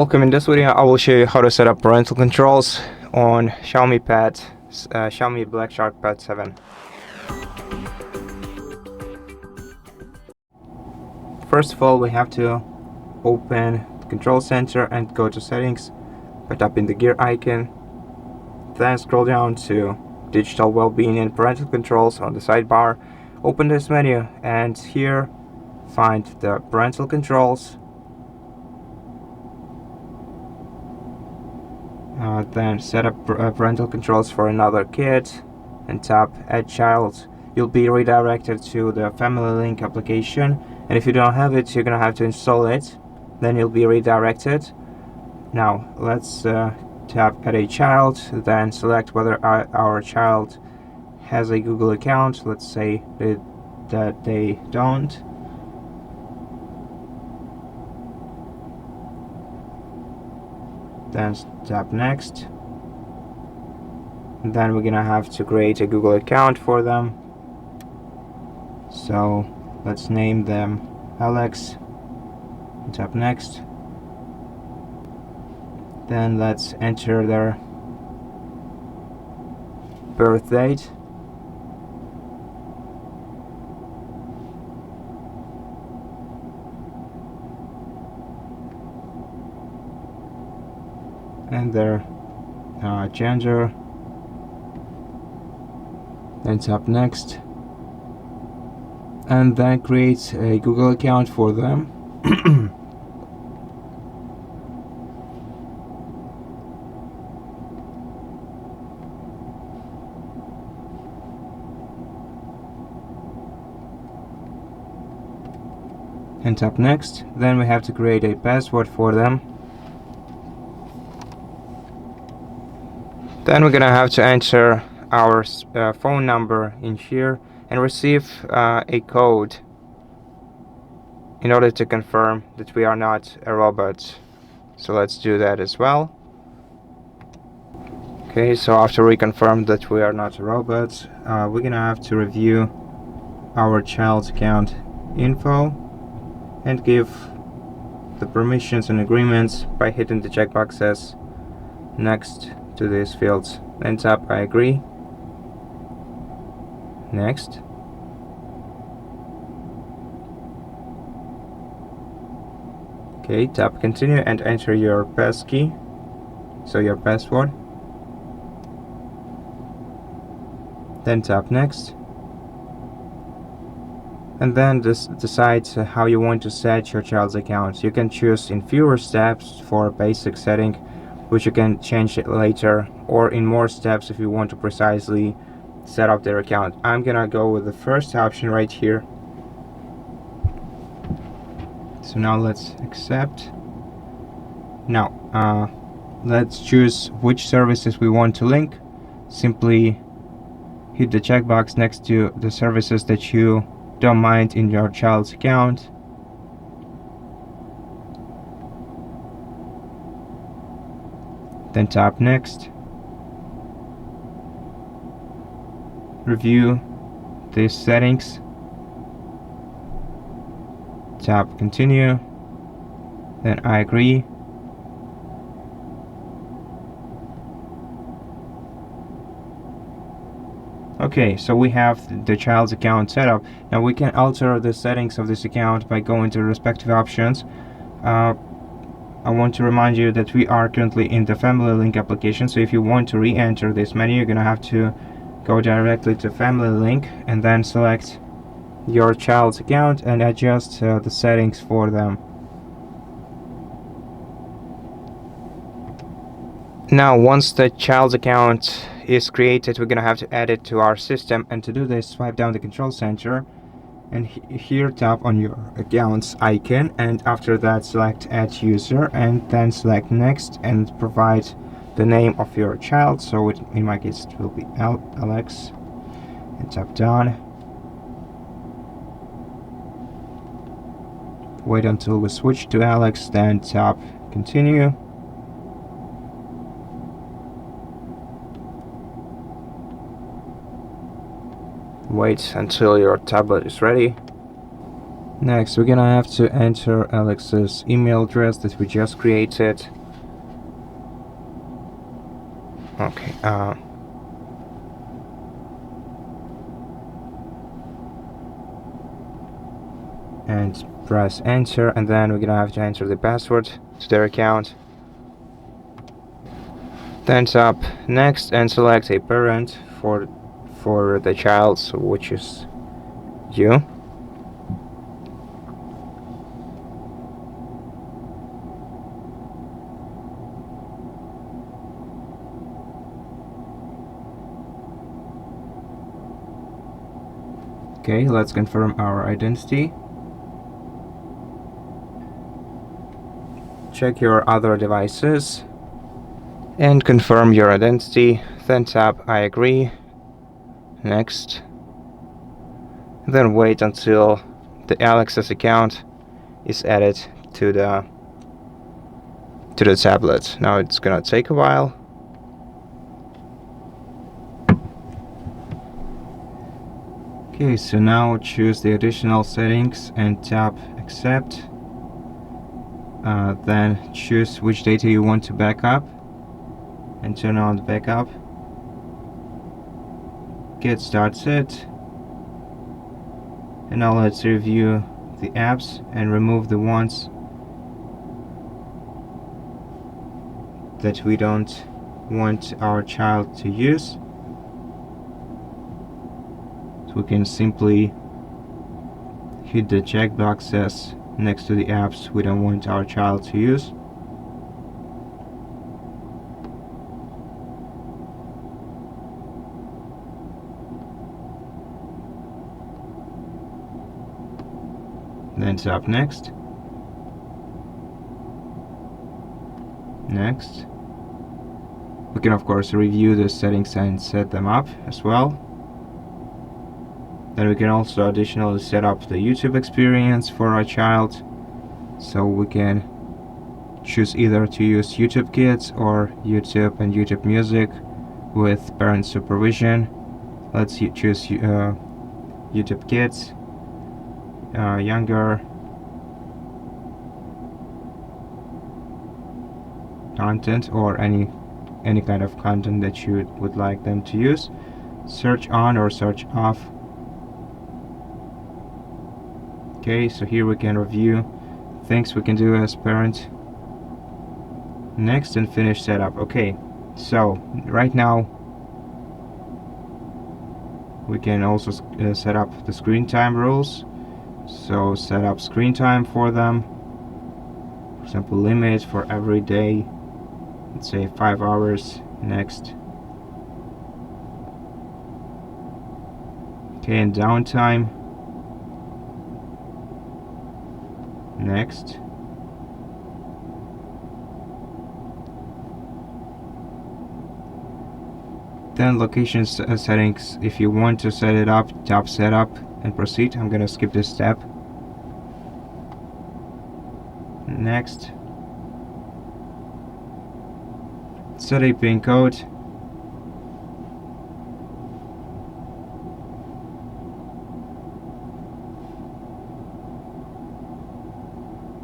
Welcome. In this video I will show you how to set up parental controls on XIAOMI Pad, XIAOMI Black Shark Pad 7. First of all, we have to open the control center and go to settings by tapping the gear icon. Then scroll down to digital wellbeing and parental controls on the sidebar. Open this menu and here find the parental controls. Then set up parental controls for another kid and tap add child. You'll be redirected to the family link application, and if you don't have it you're gonna have to install it, then you'll be redirected. Now let's tap add a child, then select whether our child has a Google account. Let's say that they don't. Then tap next, and then we're gonna have to create a Google account for them. So let's name them Alex and tap next. Then let's enter their birth date. And their gender, then tap next, and then create a Google account for them. And tap next. Then we have to create a password for them. Then we're gonna have to enter our phone number in here and receive a code in order to confirm that we are not a robot. So let's do that as well. Okay, so after we confirm that we are not a robot, we're gonna have to review our child's account info and give the permissions and agreements by hitting the checkboxes next to these fields. Then tap I agree, next, okay, tap continue and enter your passkey, so your password. Then tap next, and then decide how you want to set your child's account. You can choose in fewer steps for a basic setting, which you can change it later, or in more steps if you want to precisely set up their account. I'm gonna go with the first option right here. So now let's accept. Now let's choose which services we want to link. Simply hit the checkbox next to the services that you don't mind in your child's account. Then tap next, review these settings, tap continue, then I agree, okay, so we have the child's account set up. Now we can alter the settings of this account by going to the respective options. I want to remind you that we are currently in the family link application, so if you want to re-enter this menu you're gonna have to go directly to family link and then select your child's account and adjust the settings for them. Now once the child's account is created, we're gonna have to add it to our system, and to do this swipe down the control center and here tap on your accounts icon, and after that select add user and then select next and provide the name of your child. So in my case it will be Alex, and tap done. Wait until we switch to Alex, then tap continue. Wait until your tablet is ready. Next, we're gonna have to enter Alex's email address that we just created. Okay, and press enter, and then we're gonna have to enter the password to their account. Then tap next and select a parent for the child, so which is you. Okay, let's confirm our identity. Check your other devices and confirm your identity. Then tap I agree. Next. Then wait until the Alex's account is added to the tablet. Now it's gonna take a while. Okay, so now choose the additional settings and tap accept. Then choose which data you want to back up and turn on the backup. Get started. And now let's review the apps and remove the ones that we don't want our child to use. So we can simply hit the check boxes next to the apps we don't want our child to use. Then tap next. Next. We can of course review the settings and set them up as well. Then we can also additionally set up the YouTube experience for our child. So we can choose either to use YouTube Kids or YouTube and YouTube Music with parent supervision. Let's choose YouTube Kids, younger content, or any kind of content that you would like them to use. Search on or search off. Okay, so here we can review things we can do as parent. Next, and finish setup. Okay, so right now we can also set up the screen time rules. So set up screen time for them. For example, limit for every day, let's say 5 hours. Next. Okay, and downtime. Next. Then location settings. If you want to set it up, tap setup and proceed. I'm gonna skip this step. Next. Set a pin code.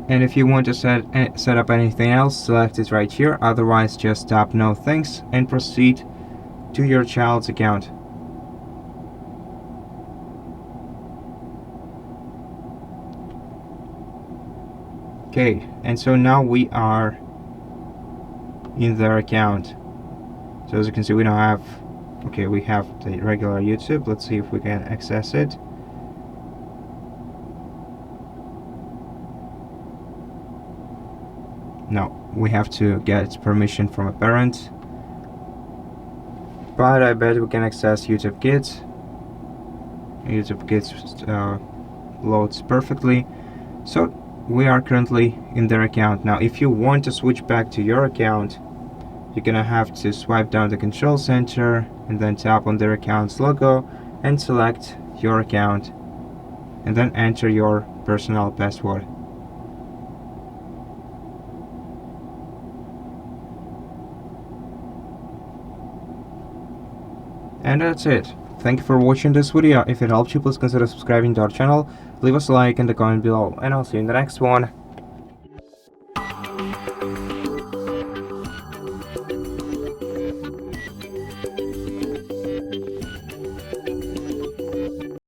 And if you want to set up anything else, select it right here. Otherwise, just tap no thanks and proceed to your child's account. Okay, and so now we are in their account. So as you can see, we don't have, okay, we have the regular YouTube. Let's see if we can access it. No, we have to get permission from a parent. But I bet we can access YouTube Kids. YouTube Kids loads perfectly. So we are currently in their account. Now if you want to switch back to your account, you're gonna have to swipe down the control center and then tap on their account's logo and select your account and then enter your personal password. And that's it. Thank you for watching this video. If it helped you, please consider subscribing to our channel, leave us a like and a comment below, and I'll see you in the next one.